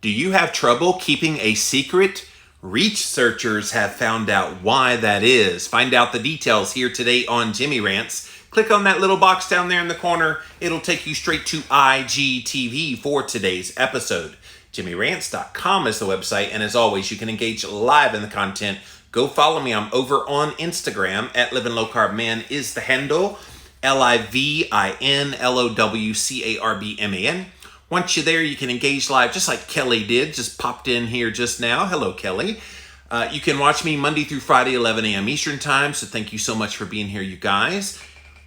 Do you have trouble keeping a secret? Researchers have found out why that is. Find out the details here today on Jimmy Rants. Click on that little box down there in the corner. It'll take you straight to IGTV for today's episode. JimmyRants.com is the website, and as always, you can engage live in the content. Go follow me. I'm over on Instagram at Living Low Carb Man is the handle. LIVINLOWCARBMAN. Once you're there, you can engage live just like Kelly did. Just popped in here just now. Hello, Kelly. You can watch me Monday through Friday, 11 a.m. Eastern time. So thank you so much for being here, you guys.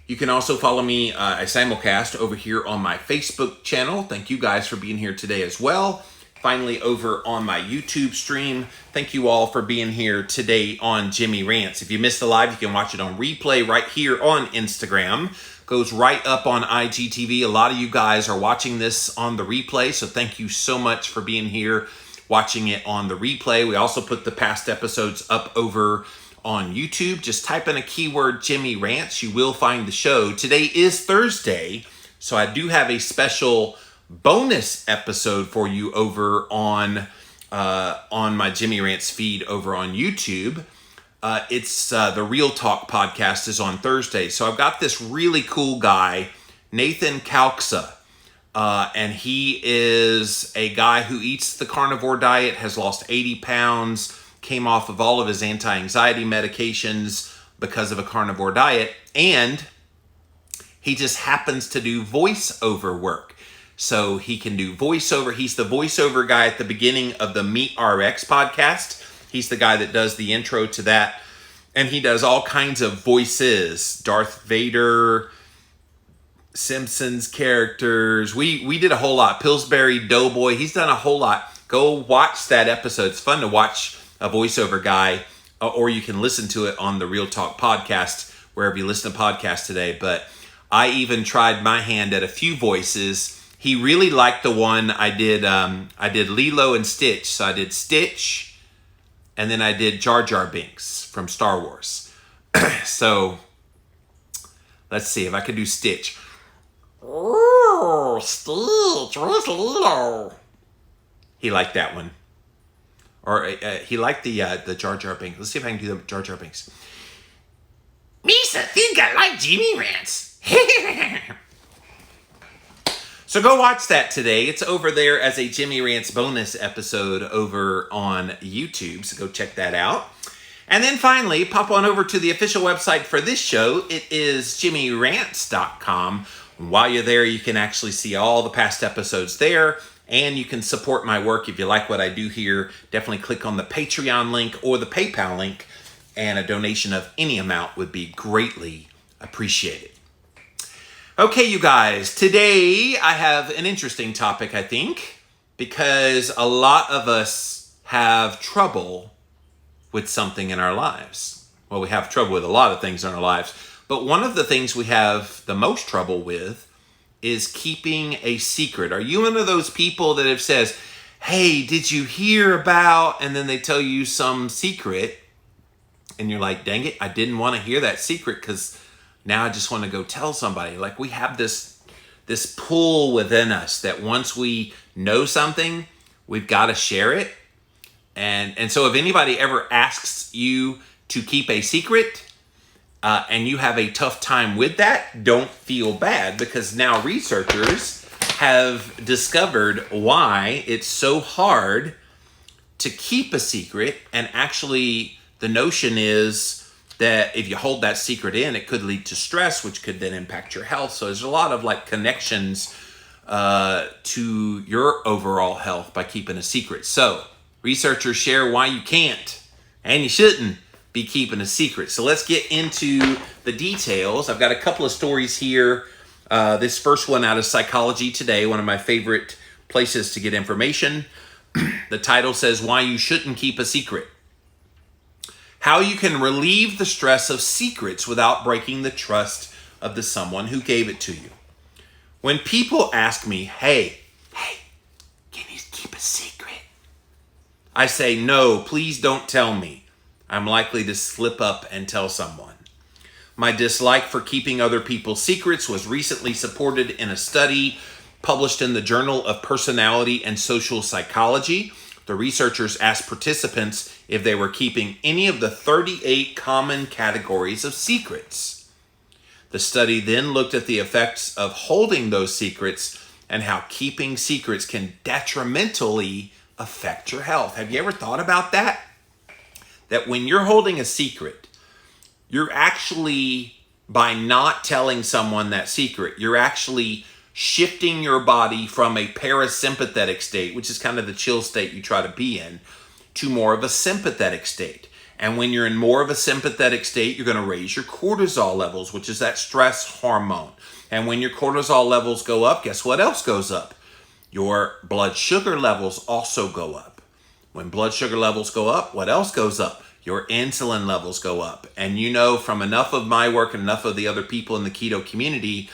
You can also follow me, I simulcast over here on my Facebook channel. Thank you guys for being here today as well. Finally, over on my YouTube stream. Thank you all for being here today on Jimmy Rants. If you missed the live, you can watch it on replay right here on Instagram. Goes right up on IGTV. A lot of you guys are watching this on the replay, so thank you so much for being here watching it on the replay. We also put the past episodes up over on YouTube. Just type in a keyword Jimmy Rants. You will find the show. Today is Thursday, so I do have a special bonus episode for you over on my Jimmy Rants feed over on YouTube. It's the Real Talk podcast is on Thursday. So I've got this really cool guy, Nathan Kalksa. And he is a guy who eats the carnivore diet, has lost 80 pounds, came off of all of his anti-anxiety medications because of a carnivore diet. And he just happens to do voiceover work. So he can do voiceover. He's the voiceover guy at the beginning of the Meet RX podcast. He's the guy that does the intro to that. And he does all kinds of voices. Darth Vader, Simpsons characters. We did a whole lot. Pillsbury Doughboy. He's done a whole lot. Go watch that episode. It's fun to watch a voiceover guy. Or you can listen to it on the Real Talk podcast, wherever you listen to podcasts today. But I even tried my hand at a few voices. He really liked the one I did Lilo and Stitch. So I did Stitch. And then I did Jar Jar Binks from Star Wars. So, let's see if I could do Stitch. Oh, Stitch, where's Lilo? He liked that one. Or he liked the Jar Jar Binks. Let's see if I can do the Jar Jar Binks. Misa think I like Jimmy Rants. So go watch that today. It's over there as a Jimmy Rants bonus episode over on YouTube. So go check that out. And then finally, pop on over to the official website for this show. It is JimmyRants.com. While you're there, you can actually see all the past episodes there. And you can support my work if you like what I do here. Definitely click on the Patreon link or the PayPal link. And a donation of any amount would be greatly appreciated. Okay, you guys, today I have an interesting topic, I think, because a lot of us have trouble with something in our lives. Well, we have trouble with a lot of things in our lives, but one of the things we have the most trouble with is keeping a secret. Are you one of those people that have says, hey, did you hear about, and then they tell you some secret, and you're like, dang it, I didn't want to hear that secret because now I just want to go tell somebody. Like we have this pull within us that once we know something, we've got to share it. And so if anybody ever asks you to keep a secret and you have a tough time with that, don't feel bad because now researchers have discovered why it's so hard to keep a secret. And actually the notion is that if you hold that secret in, it could lead to stress, which could then impact your health. So there's a lot of like connections to your overall health by keeping a secret. So researchers share why you can't and you shouldn't be keeping a secret. So let's get into the details. I've got a couple of stories here. This first one out of Psychology Today, one of my favorite places to get information. The title says, Why You Shouldn't Keep a Secret. How you can relieve the stress of secrets without breaking the trust of the someone who gave it to you. When people ask me, hey, can you keep a secret? I say, no, please don't tell me. I'm likely to slip up and tell someone. My dislike for keeping other people's secrets was recently supported in a study published in the Journal of Personality and Social Psychology. The researchers asked participants if they were keeping any of the 38 common categories of secrets. The study then looked at the effects of holding those secrets and how keeping secrets can detrimentally affect your health. Have you ever thought about that? That when you're holding a secret, you're actually, by not telling someone that secret, you're actually shifting your body from a parasympathetic state, which is kind of the chill state you try to be in, to more of a sympathetic state. And when you're in more of a sympathetic state, you're going to raise your cortisol levels, which is that stress hormone. And when your cortisol levels go up, guess what else goes up? Your blood sugar levels also go up. When blood sugar levels go up, what else goes up? Your insulin levels go up. And you know from enough of my work and enough of the other people in the keto community,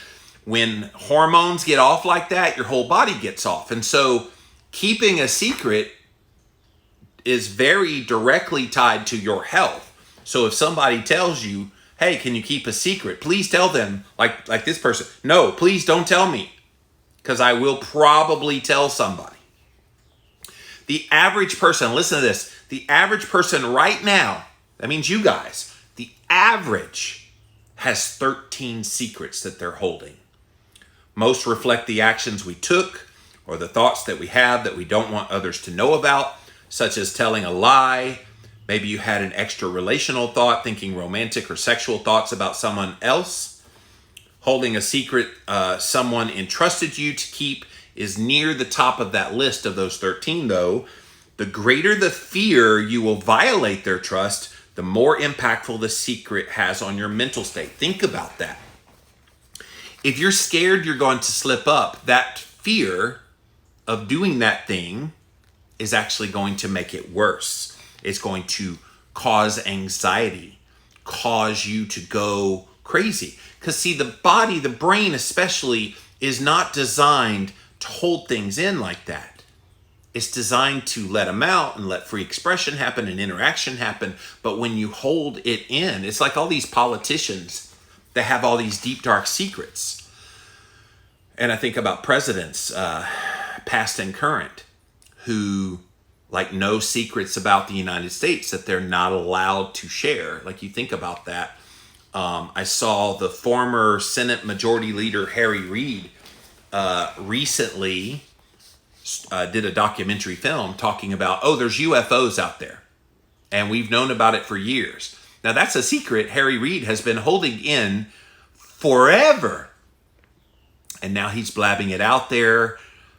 when hormones get off like that, your whole body gets off. And so keeping a secret is very directly tied to your health. So if somebody tells you, hey, can you keep a secret? Please tell them, like this person, no, please don't tell me, because I will probably tell somebody. The average person, listen to this, the average person right now, that means you guys, the average has 13 secrets that they're holding. Most reflect the actions we took or the thoughts that we have that we don't want others to know about, such as telling a lie. Maybe you had an extra relational thought, thinking romantic or sexual thoughts about someone else. Holding a secret someone entrusted you to keep is near the top of that list of those 13, though. The greater the fear you will violate their trust, the more impactful the secret has on your mental state. Think about that. If you're scared you're going to slip up, that fear of doing that thing is actually going to make it worse. It's going to cause anxiety, cause you to go crazy. Because see, the body, the brain especially, is not designed to hold things in like that. It's designed to let them out and let free expression happen and interaction happen. But when you hold it in, it's like all these politicians that have all these deep, dark secrets. And I think about presidents, past and current, who like know secrets about the United States that they're not allowed to share. Like, you think about that. I saw the former Senate Majority Leader Harry Reid recently did a documentary film talking about, there's UFOs out there. And we've known about it for years. Now, that's a secret Harry Reid has been holding in forever. And now he's blabbing it out there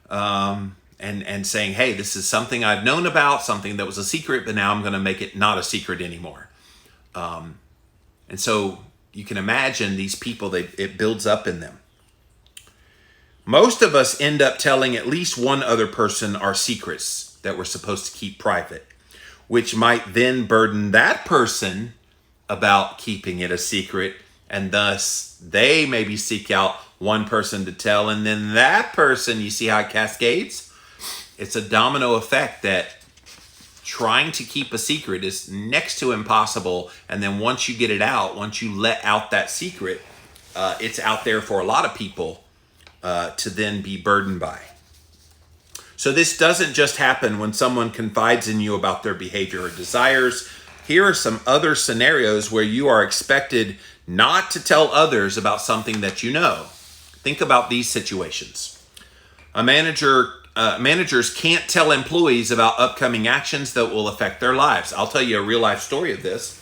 and saying, hey, this is something I've known about, something that was a secret, but now I'm going to make it not a secret anymore. And so you can imagine these people, it builds up in them. Most of us end up telling at least one other person our secrets that we're supposed to keep private, which might then burden that person about keeping it a secret, and thus they maybe seek out one person to tell, and then that person, you see how it cascades? It's a domino effect that trying to keep a secret is next to impossible, and then once you get it out, once you let out that secret, it's out there for a lot of people to then be burdened by. So this doesn't just happen when someone confides in you about their behavior or desires. Here are some other scenarios where you are expected not to tell others about something that you know. Think about these situations. Managers can't tell employees about upcoming actions that will affect their lives. I'll tell you a real life story of this.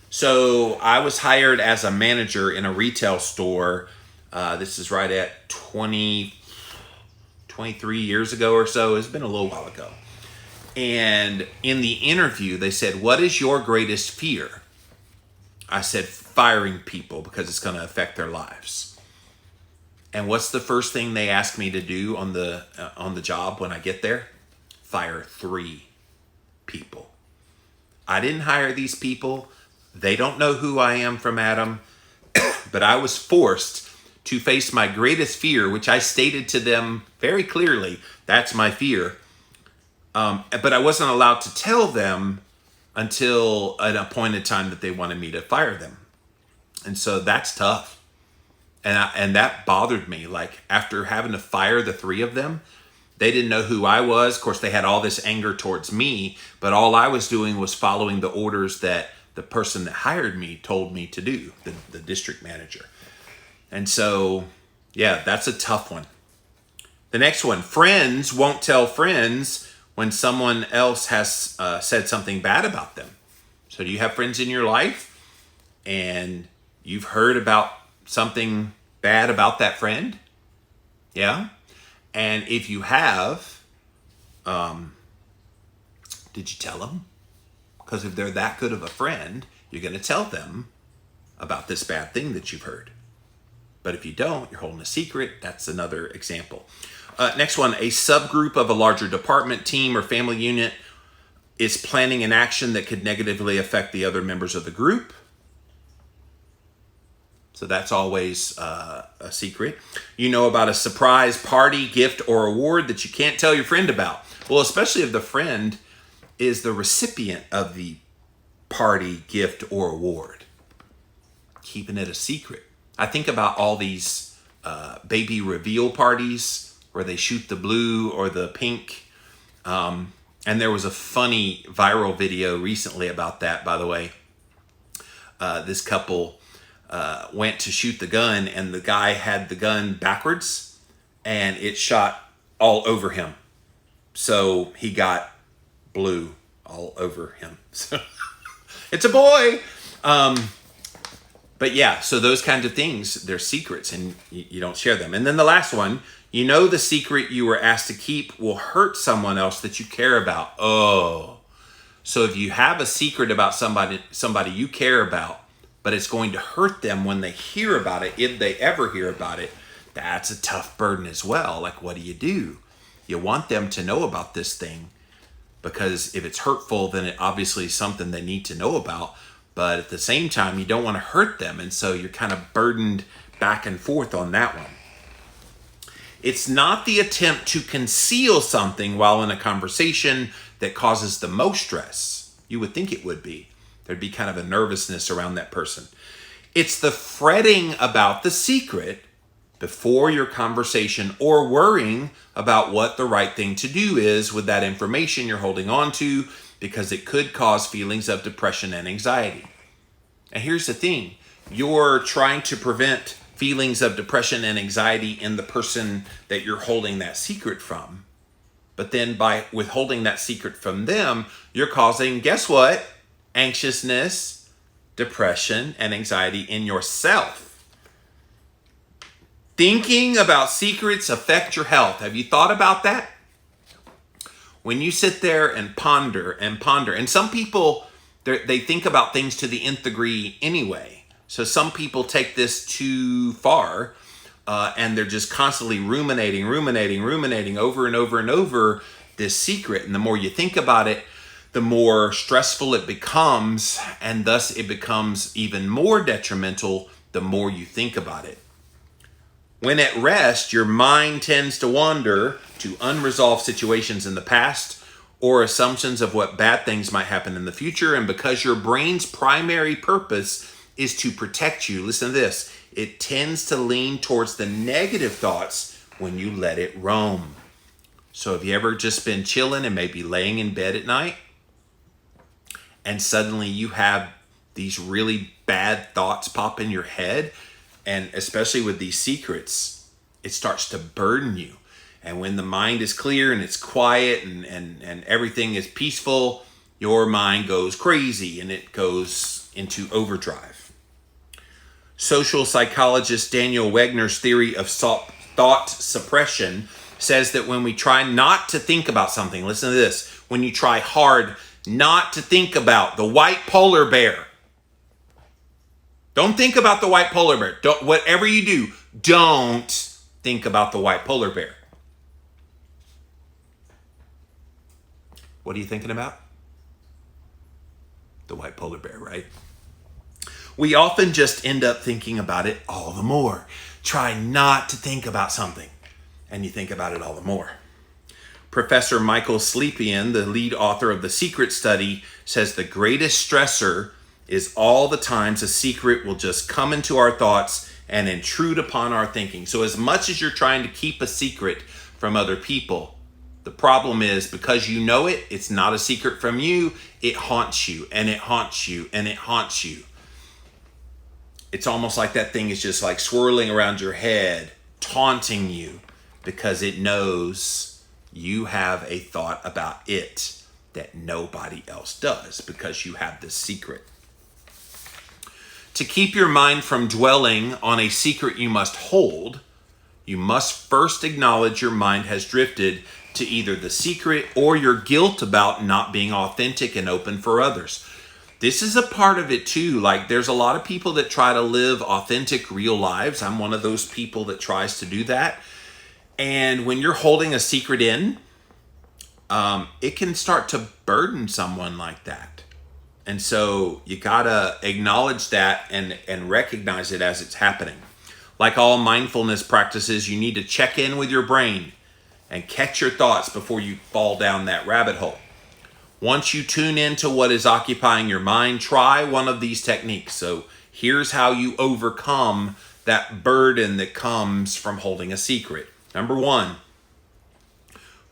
So I was hired as a manager in a retail store. This is right at 23 years ago or so. It's been a little while ago. And in the interview, they said, what is your greatest fear? I said, firing people, because it's going to affect their lives. And what's the first thing they ask me to do on the job when I get there? Fire 3 people. I didn't hire these people. They don't know who I am from Adam. But I was forced to face my greatest fear, which I stated to them very clearly. That's my fear. But I wasn't allowed to tell them until an appointed time that they wanted me to fire them. And so that's tough. And that bothered me. Like, after having to fire the three of them, they didn't know who I was. Of course, they had all this anger towards me, but all I was doing was following the orders that the person that hired me told me to do, the district manager. And so, yeah, that's a tough one. The next one, friends won't tell friends when someone else has said something bad about them. So do you have friends in your life and you've heard about something bad about that friend? Yeah. And if you have, did you tell them? Because if they're that good of a friend, you're going to tell them about this bad thing that you've heard. But if you don't, you're holding a secret. That's another example. Next one, a subgroup of a larger department, team, or family unit is planning an action that could negatively affect the other members of the group. So that's always a secret. You know about a surprise party, gift, or award that you can't tell your friend about. Well, especially if the friend is the recipient of the party, gift, or award. Keeping it a secret. I think about all these baby reveal parties where they shoot the blue or the pink. And there was a funny viral video recently about that, by the way. This couple went to shoot the gun, and the guy had the gun backwards, and it shot all over him. So he got blue all over him. So it's a boy. But yeah, so those kinds of things, they're secrets, and you don't share them. And then the last one, you know the secret you were asked to keep will hurt someone else that you care about. Oh. So if you have a secret about somebody you care about, but it's going to hurt them when they hear about it, if they ever hear about it, that's a tough burden as well. Like, what do? You want them to know about this thing, because if it's hurtful, then it obviously is something they need to know about. But at the same time, you don't want to hurt them. And so you're kind of burdened back and forth on that one. It's not the attempt to conceal something while in a conversation that causes the most stress. You would think it would be. There'd be kind of a nervousness around that person. It's the fretting about the secret before your conversation, or worrying about what the right thing to do is with that information you're holding on to, because it could cause feelings of depression and anxiety. And here's the thing. You're trying to prevent feelings of depression and anxiety in the person that you're holding that secret from. But then by withholding that secret from them, you're causing, guess what? Anxiousness, depression, and anxiety in yourself. Thinking about secrets affect your health. Have you thought about that? When you sit there and ponder, and some people, they think about things to the nth degree anyway. So some people take this too far, and they're just constantly ruminating over and over and over this secret. And the more you think about it, the more stressful it becomes, and thus it becomes even more detrimental the more you think about it. When at rest, your mind tends to wander to unresolved situations in the past or assumptions of what bad things might happen in the future. And because your brain's primary purpose is to protect you, listen to this, it tends to lean towards the negative thoughts when you let it roam. So have you ever just been chilling and maybe laying in bed at night, and suddenly you have these really bad thoughts pop in your head? And especially with these secrets, it starts to burden you. And when the mind is clear and it's quiet and everything is peaceful, your mind goes crazy and it goes into overdrive. Social psychologist Daniel Wegner's theory of thought suppression says that when we try not to think about something, listen to this, when you try hard not to think about the white polar bear, don't think about the white polar bear. Whatever you do, don't think about the white polar bear. What are you thinking about? The white polar bear, right? We often just end up thinking about it all the more. Try not to think about something, and you think about it all the more. Professor Michael Slepian, the lead author of The Secret Study, says the greatest stressor is all the times a secret will just come into our thoughts and intrude upon our thinking. So as much as you're trying to keep a secret from other people, the problem is because you know it, it's not a secret from you. It haunts you and it haunts you and it haunts you. It's almost like that thing is just like swirling around your head, taunting you because it knows you have a thought about it that nobody else does because you have this secret. To keep your mind from dwelling on a secret you must hold, you must first acknowledge your mind has drifted to either the secret or your guilt about not being authentic and open for others. This is a part of it too. Like there's a lot of people that try to live authentic, real lives. I'm one of those people that tries to do that. And when you're holding a secret in, it can start to burden someone like that. And so you gotta acknowledge that and recognize it as it's happening. Like all mindfulness practices, you need to check in with your brain and catch your thoughts before you fall down that rabbit hole. Once you tune into what is occupying your mind, try one of these techniques. So here's how you overcome that burden that comes from holding a secret. Number 1,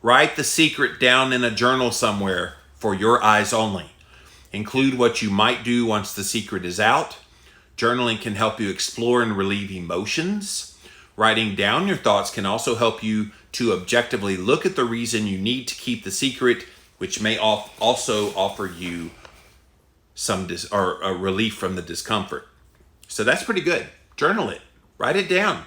write the secret down in a journal somewhere for your eyes only. Include what you might do once the secret is out. Journaling can help you explore and relieve emotions. Writing down your thoughts can also help you to objectively look at the reason you need to keep the secret, which may also offer you some a relief from the discomfort. So that's pretty good. Journal it. Write it down.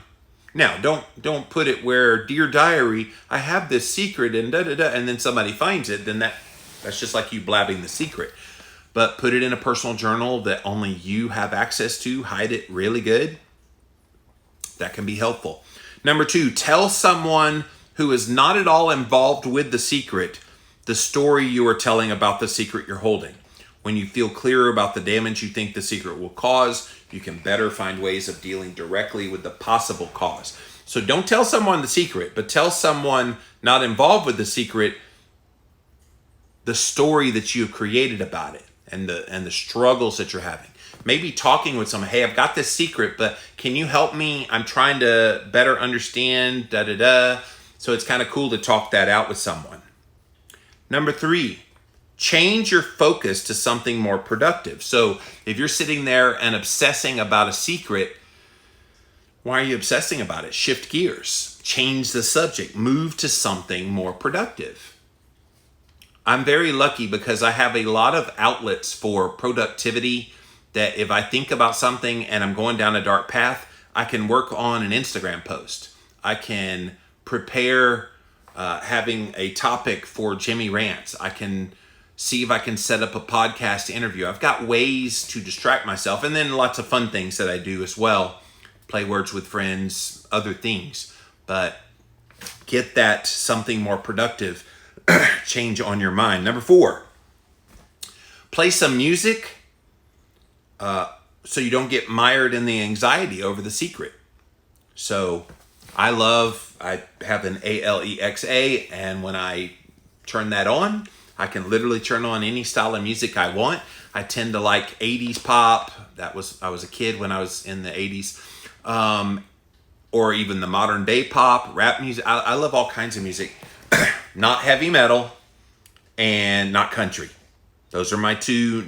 Now, don't put it where, dear diary, I have this secret and da-da-da, and then somebody finds it, then that's just like you blabbing the secret. But put it in a personal journal that only you have access to. Hide it really good. That can be helpful. Number 2, tell someone who is not at all involved with the secret the story you are telling about the secret you're holding. When you feel clearer about the damage you think the secret will cause, you can better find ways of dealing directly with the possible cause. So don't tell someone the secret, but tell someone not involved with the secret the story that you have created about it and the struggles that you're having. Maybe talking with someone, hey, I've got this secret, but can you help me? I'm trying to better understand, da-da-da. So it's kind of cool to talk that out with someone. Number 3, change your focus to something more productive. So if you're sitting there and obsessing about a secret, why are you obsessing about it? Shift gears, change the subject, move to something more productive. I'm very lucky because I have a lot of outlets for productivity that if I think about something and I'm going down a dark path, I can work on an Instagram post. I can prepare having a topic for Jimmy Rants. I can see if I can set up a podcast interview. I've got ways to distract myself, and then lots of fun things that I do as well. Play words with friends, other things. But get that something more productive change on your mind. Number 4, play some music so you don't get mired in the anxiety over the secret. So I have an Alexa, and when I turn that on, I can literally turn on any style of music I want. I tend to like 80s pop. I was a kid when I was in the 80s. Or even the modern day pop, rap music. I love all kinds of music. Not heavy metal and not country. Those are my 2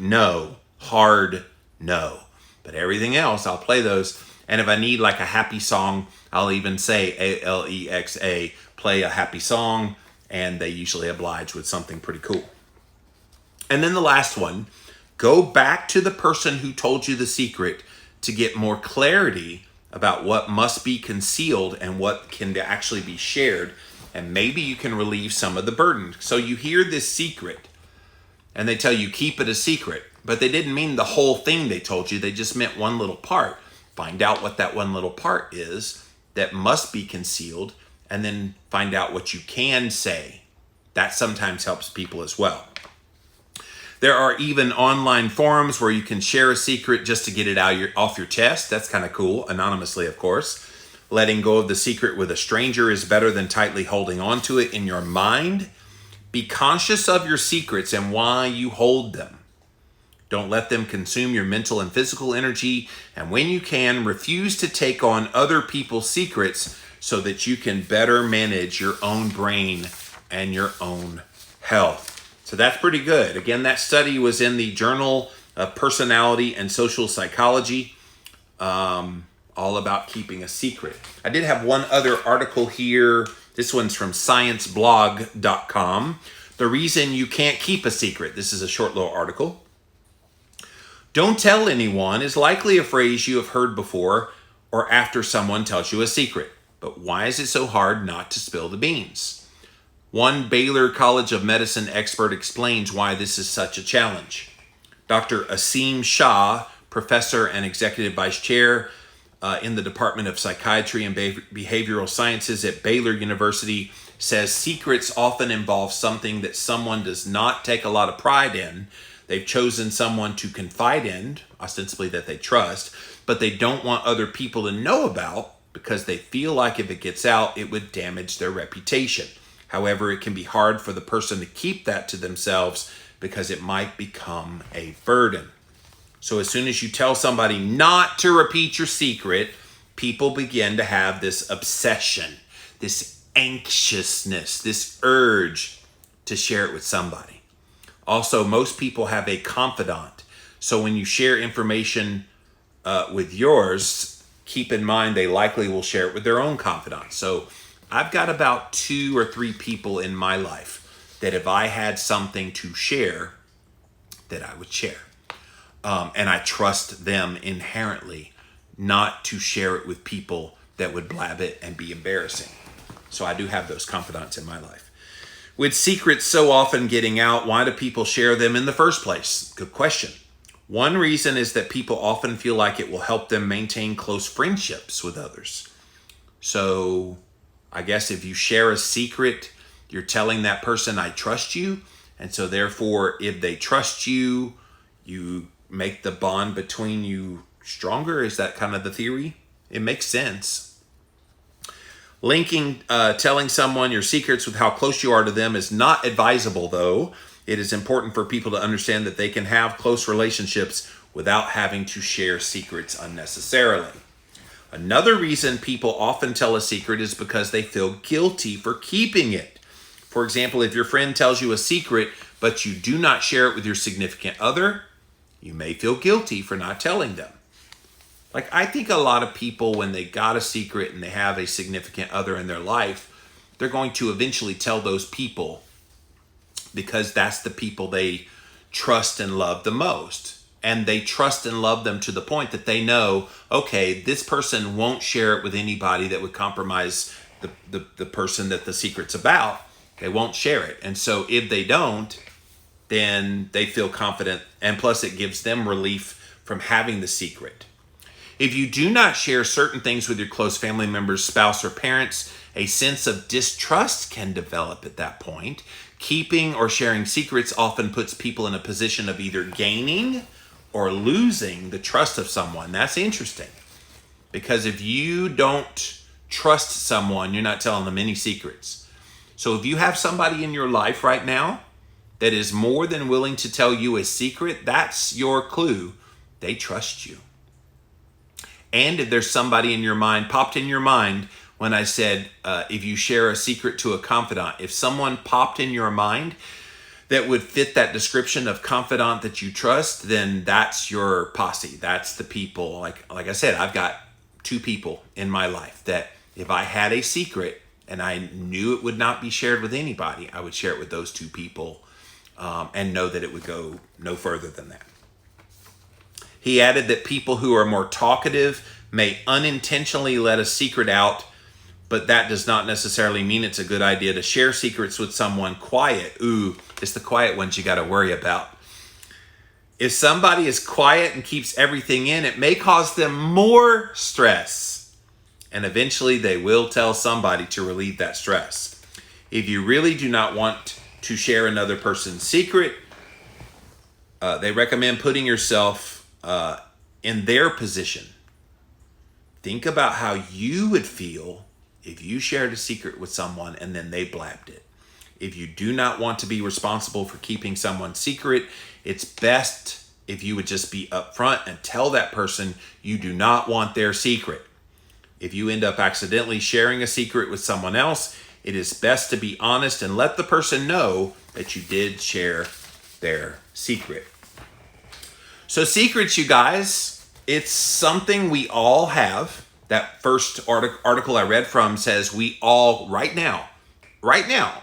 hard no. But everything else, I'll play those. And if I need like a happy song, I'll even say Alexa, play a happy song, and they usually oblige with something pretty cool. And then the last one, go back to the person who told you the secret to get more clarity about what must be concealed and what can actually be shared. And maybe you can relieve some of the burden. So you hear this secret and they tell you keep it a secret, but they didn't mean the whole thing they told you. They just meant one little part. Find out what that one little part is that must be concealed, and then find out what you can say. That sometimes helps people as well. There are even online forums where you can share a secret just to get it off your chest. That's kind of cool, anonymously, of course. Letting go of the secret with a stranger is better than tightly holding on to it in your mind. Be conscious of your secrets and why you hold them. Don't let them consume your mental and physical energy. And when you can, refuse to take on other people's secrets so that you can better manage your own brain and your own health. So that's pretty good. Again, that study was in the Journal of Personality and Social Psychology, all about keeping a secret. I did have one other article here. This one's from scienceblog.com. The reason you can't keep a secret. This is a short little article. Don't tell anyone is likely a phrase you have heard before or after someone tells you a secret. But why is it so hard not to spill the beans? One Baylor College of Medicine expert explains why this is such a challenge. Dr. Asim Shah, professor and executive vice chair in the Department of Psychiatry and Behavioral Sciences at Baylor University, says secrets often involve something that someone does not take a lot of pride in. They've chosen someone to confide in, ostensibly that they trust, but they don't want other people to know about because they feel like if it gets out, it would damage their reputation. However, it can be hard for the person to keep that to themselves because it might become a burden. So as soon as you tell somebody not to repeat your secret, people begin to have this obsession, this anxiousness, this urge to share it with somebody. Also, most people have a confidant. So when you share information with yours, keep in mind they likely will share it with their own confidant. So I've got about 2 or 3 people in my life that if I had something to share, that I would share. And I trust them inherently not to share it with people that would blab it and be embarrassing. So I do have those confidants in my life. With secrets so often getting out, why do people share them in the first place? Good question. One reason is that people often feel like it will help them maintain close friendships with others. So I guess if you share a secret, you're telling that person, I trust you. And so therefore, if they trust you, you make the bond between you stronger. Is that kind of the theory? It makes sense. Linking telling someone your secrets with how close you are to them is not advisable, though. It is important for people to understand that they can have close relationships without having to share secrets unnecessarily. Another reason people often tell a secret is because they feel guilty for keeping it. For example, if your friend tells you a secret, but you do not share it with your significant other, you may feel guilty for not telling them. Like, I think a lot of people, when they got a secret and they have a significant other in their life, they're going to eventually tell those people because that's the people they trust and love the most. And they trust and love them to the point that they know, okay, this person won't share it with anybody that would compromise the person that the secret's about. They won't share it. And so if they don't, then they feel confident. And plus it gives them relief from having the secret. If you do not share certain things with your close family members, spouse, or parents, a sense of distrust can develop at that point. Keeping or sharing secrets often puts people in a position of either gaining or losing the trust of someone. That's interesting. Because if you don't trust someone, you're not telling them any secrets. So if you have somebody in your life right now that is more than willing to tell you a secret, that's your clue. They trust you. And if there's somebody in your mind, popped in your mind when I said, if you share a secret to a confidant, if someone popped in your mind that would fit that description of confidant that you trust, then that's your posse. That's the people. Like I said, I've got 2 people in my life that if I had a secret and I knew it would not be shared with anybody, I would share it with those 2 people and know that it would go no further than that. He added that people who are more talkative may unintentionally let a secret out, but that does not necessarily mean it's a good idea to share secrets with someone quiet. Ooh, it's the quiet ones you got to worry about. If somebody is quiet and keeps everything in, it may cause them more stress. And eventually they will tell somebody to relieve that stress. If you really do not want to share another person's secret, they recommend putting yourself in their position. Think about how you would feel if you shared a secret with someone and then they blabbed it. If you do not want to be responsible for keeping someone's secret, it's best if you would just be upfront and tell that person you do not want their secret. If you end up accidentally sharing a secret with someone else, it is best to be honest and let the person know that you did share their secret. So secrets, you guys, it's something we all have. That first article I read from says we all, right now,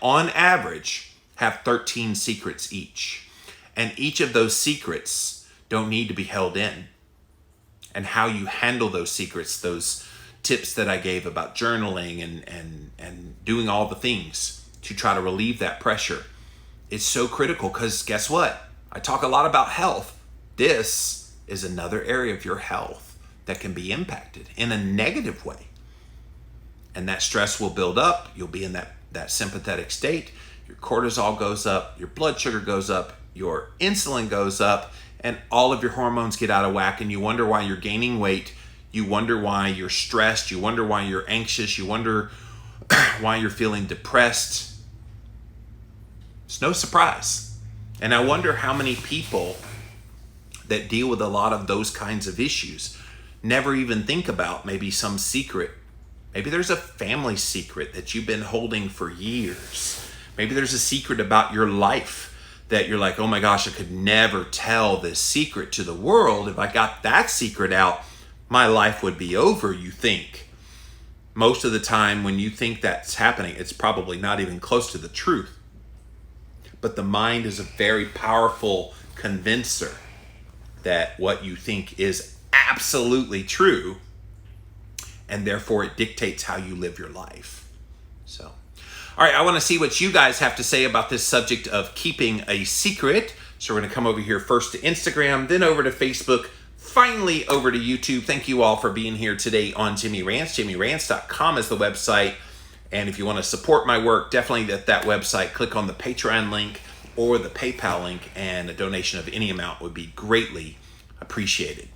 on average, have 13 secrets each. And each of those secrets don't need to be held in. And how you handle those secrets, those tips that I gave about journaling and doing all the things to try to relieve that pressure, it's so critical, because guess what? I talk a lot about health. This is another area of your health that can be impacted in a negative way. And that stress will build up. You'll be in that sympathetic state. Your cortisol goes up, your blood sugar goes up, your insulin goes up, and all of your hormones get out of whack, and you wonder why you're gaining weight. You wonder why you're stressed. You wonder why you're anxious. You wonder why you're feeling depressed. It's no surprise. And I wonder how many people that deal with a lot of those kinds of issues never even think about maybe some secret. Maybe there's a family secret that you've been holding for years. Maybe there's a secret about your life that you're like, oh my gosh, I could never tell this secret to the world. If I got that secret out, my life would be over, you think. Most of the time when you think that's happening, it's probably not even close to the truth. But the mind is a very powerful convincer that what you think is absolutely true, and therefore it dictates how you live your life. So, all right, I want to see what you guys have to say about this subject of keeping a secret. So we're going to come over here first to Instagram, then over to Facebook, finally over to YouTube. Thank you all for being here today on Jimmy Rants. JimmyRants.com is the website. And if you want to support my work, definitely at that website, click on the Patreon link or the PayPal link, and a donation of any amount would be greatly appreciated.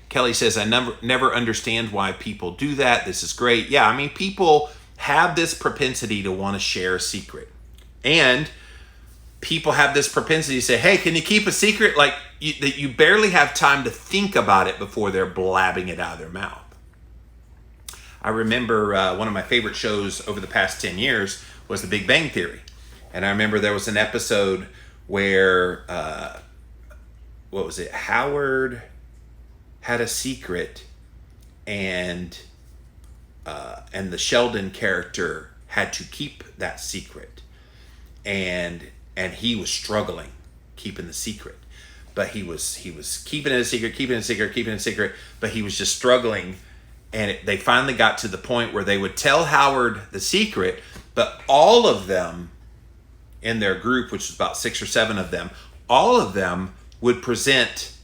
Kelly says, I never understand why people do that. This is great. Yeah, I mean, people have this propensity to want to share a secret. And people have this propensity to say, hey, can you keep a secret? Like, that you barely have time to think about it before they're blabbing it out of their mouth. I remember one of my favorite shows over the past 10 years was The Big Bang Theory. And I remember there was an episode where, Howard had a secret, and the Sheldon character had to keep that secret, and he was struggling keeping the secret, but he was keeping it a secret, but he was just struggling, and they finally got to the point where they would tell Howard the secret, but all of them in their group, which was about 6 or 7 of them, all of them would present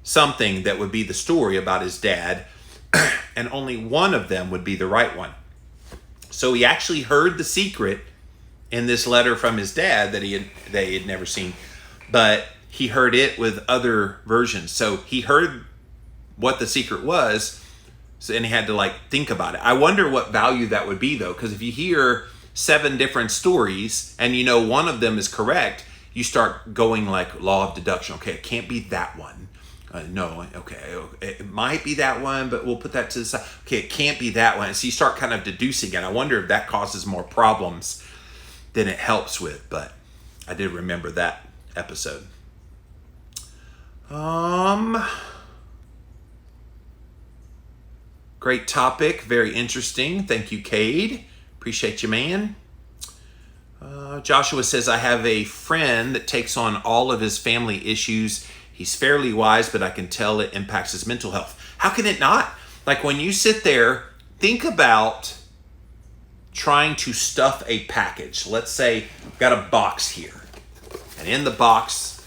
something that would be the story about his dad, and only one of them would be the right one. So he actually heard the secret in this letter from his dad that they had never seen, but he heard it with other versions. So he heard what the secret was, and he had to think about it. I wonder what value that would be, though, because if you hear 7 different stories and you know one of them is correct, you start going like law of deduction. Okay, it can't be that one. No, okay, it might be that one, but we'll put that to the side. Okay, it can't be that one. So you start kind of deducing it. I wonder if that causes more problems than it helps with, but I did remember that episode. Great topic, very interesting. Thank you, Cade. Appreciate you, man. Joshua says, I have a friend that takes on all of his family issues. He's fairly wise, but I can tell it impacts his mental health. How can it not? Like, when you sit there, think about trying to stuff a package. Let's say I've got a box here, and in the box,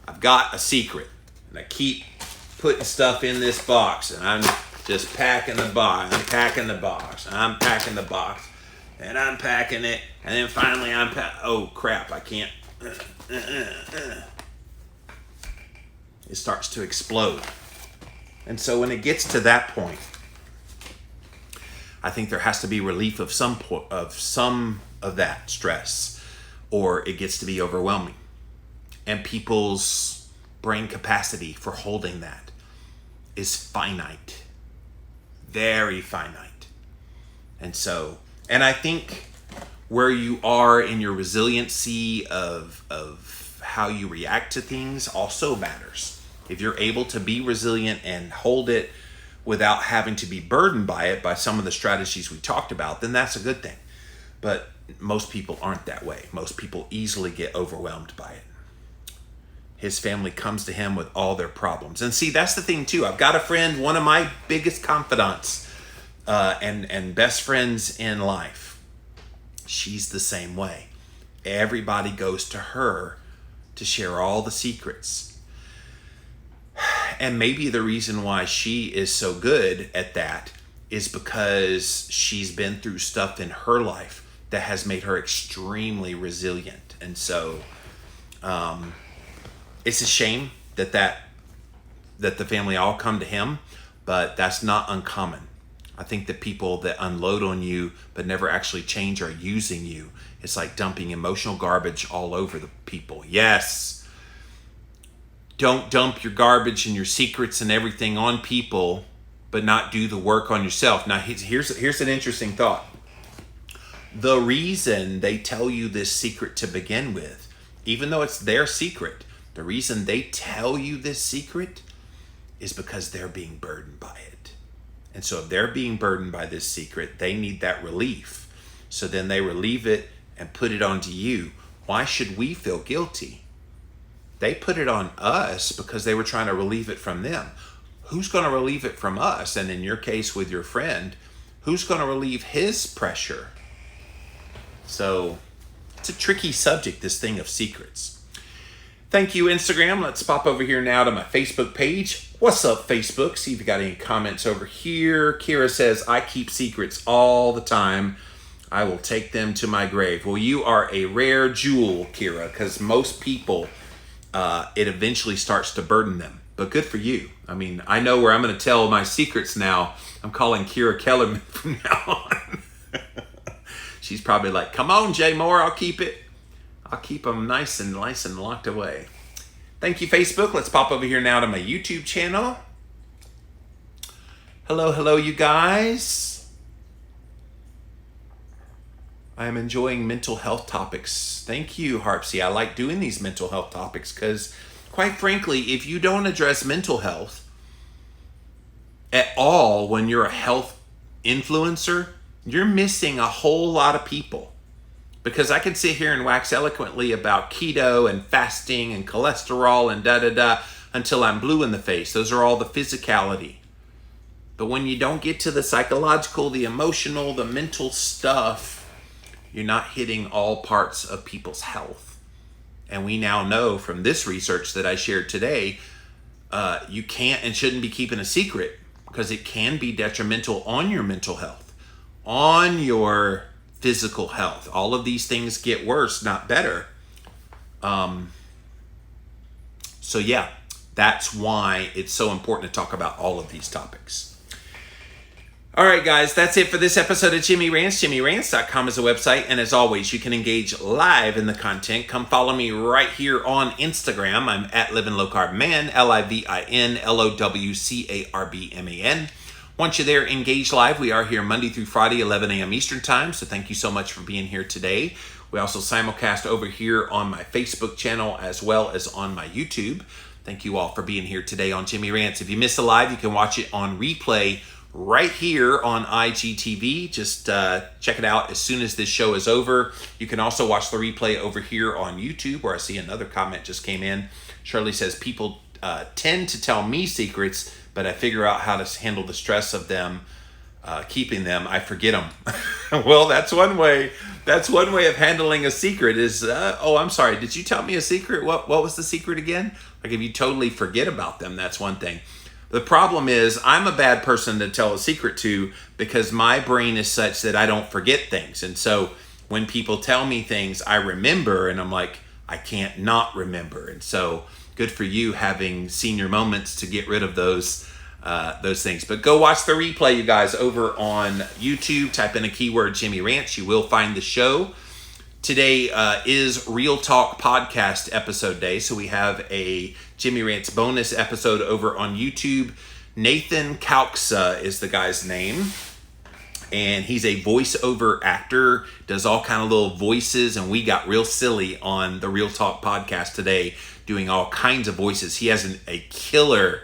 I've got a secret, and I keep putting stuff in this box, and I'm just packing the box. I'm packing the box. I'm packing the box, and I'm packing it, and then finally oh crap, I can't. It starts to explode. And so when it gets to that point, I think there has to be relief of some of that stress, or it gets to be overwhelming. And people's brain capacity for holding that is finite, very finite. And I think where you are in your resiliency of how you react to things also matters. If you're able to be resilient and hold it without having to be burdened by it, by some of the strategies we talked about, then that's a good thing. But most people aren't that way. Most people easily get overwhelmed by it. His family comes to him with all their problems. And see, that's the thing too. I've got a friend, one of my biggest confidants and best friends in life. She's the same way. Everybody goes to her to share all the secrets. And maybe the reason why she is so good at that is because she's been through stuff in her life that has made her extremely resilient. And so it's a shame that the family all come to him, but that's not uncommon. I think that people that unload on you but never actually change are using you. It's like dumping emotional garbage all over the people. Yes. Don't dump your garbage and your secrets and everything on people, but not do the work on yourself. Now, here's an interesting thought. The reason they tell you this secret to begin with, even though it's their secret, the reason they tell you this secret is because they're being burdened by it. And so if they're being burdened by this secret, they need that relief. So then they relieve it and put it onto you. Why should we feel guilty? They put it on us because they were trying to relieve it from them. Who's going to relieve it from us? And in your case with your friend, who's going to relieve his pressure? So it's a tricky subject, this thing of secrets. Thank you, Instagram. Let's pop over here now to my Facebook page. What's up, Facebook? See if you got any comments over here. Kira says, I keep secrets all the time. I will take them to my grave. Well, you are a rare jewel, Kira, because most people, it eventually starts to burden them. But good for you. I mean, I know where I'm going to tell my secrets now. I'm calling Kira Kellerman from now on. She's probably like, come on, Jay Moore, I'll keep it. I'll keep them nice and locked away. Thank you, Facebook. Let's pop over here now to my YouTube channel. Hello, you guys. I am enjoying mental health topics. Thank you, Harpsy. I like doing these mental health topics because, quite frankly, if you don't address mental health at all when you're a health influencer, you're missing a whole lot of people. Because I can sit here and wax eloquently about keto and fasting and cholesterol and da-da-da until I'm blue in the face. Those are all the physicality. But when you don't get to the psychological, the emotional, the mental stuff, you're not hitting all parts of people's health. And we now know from this research that I shared today, you can't and shouldn't be keeping a secret because it can be detrimental on your mental health, on your physical health. All of these things get worse, not better. So yeah, that's why it's so important to talk about all of these topics. All right, guys, that's it for this episode of Jimmy Rants. JimmyRants.com is a website, and as always, you can engage live in the content. Come follow me right here on Instagram. I'm at Living Low Carb Man, LIVINLOWCARBMAN. Once you're there, engage live. We are here Monday through Friday, 11 a.m. Eastern Time. So thank you so much for being here today. We also simulcast over here on my Facebook channel as well as on my YouTube. Thank you all for being here today on Jimmy Rants. If you missed the live, you can watch it on replay right here on IGTV. Just check it out as soon as this show is over. You can also watch the replay over here on YouTube, where I see another comment just came in. Shirley says, people tend to tell me secrets, but I figure out how to handle the stress of them, keeping them. I forget them. Well, that's one way. That's one way of handling a secret is, oh, I'm sorry. Did you tell me a secret? What was the secret again? Like if you totally forget about them, that's one thing. The problem is I'm a bad person to tell a secret to because my brain is such that I don't forget things. And so when people tell me things, I remember and I'm like, I can't not remember. And so good for you having senior moments to get rid of those things. But go watch the replay, you guys, over on YouTube. Type in a keyword Jimmy Rants. You will find the show. Today is Real Talk Podcast episode day, so we have a Jimmy Rants bonus episode over on YouTube. Nathan Kalksa is the guy's name, and he's a voiceover actor, does all kind of little voices, and we got real silly on the Real Talk Podcast today, doing all kinds of voices. He has a killer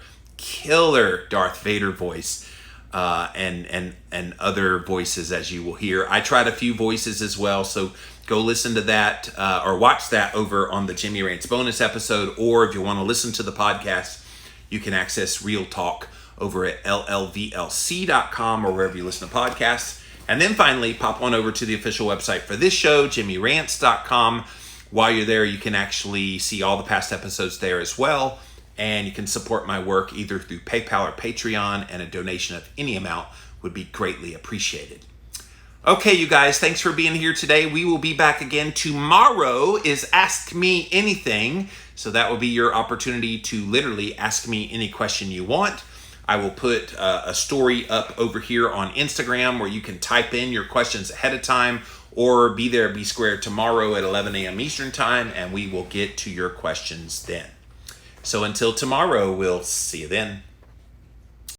Darth Vader voice, and other voices, as you will hear. I tried a few voices as well, so go listen to that or watch that over on the Jimmy Rants bonus episode, or if you want to listen to the podcast, you can access Real Talk over at llvlc.com or wherever you listen to podcasts. And then finally, pop on over to the official website for this show, jimmyrants.com. While you're there, you can actually see all the past episodes there as well. And you can support my work either through PayPal or Patreon, and a donation of any amount would be greatly appreciated. Okay, you guys, thanks for being here today. We will be back again. Tomorrow is Ask Me Anything. So that will be your opportunity to literally ask me any question you want. I will put a story up over here on Instagram where you can type in your questions ahead of time, or be there, be square tomorrow at 11 a.m. Eastern time, and we will get to your questions then. So until tomorrow, we'll see you then.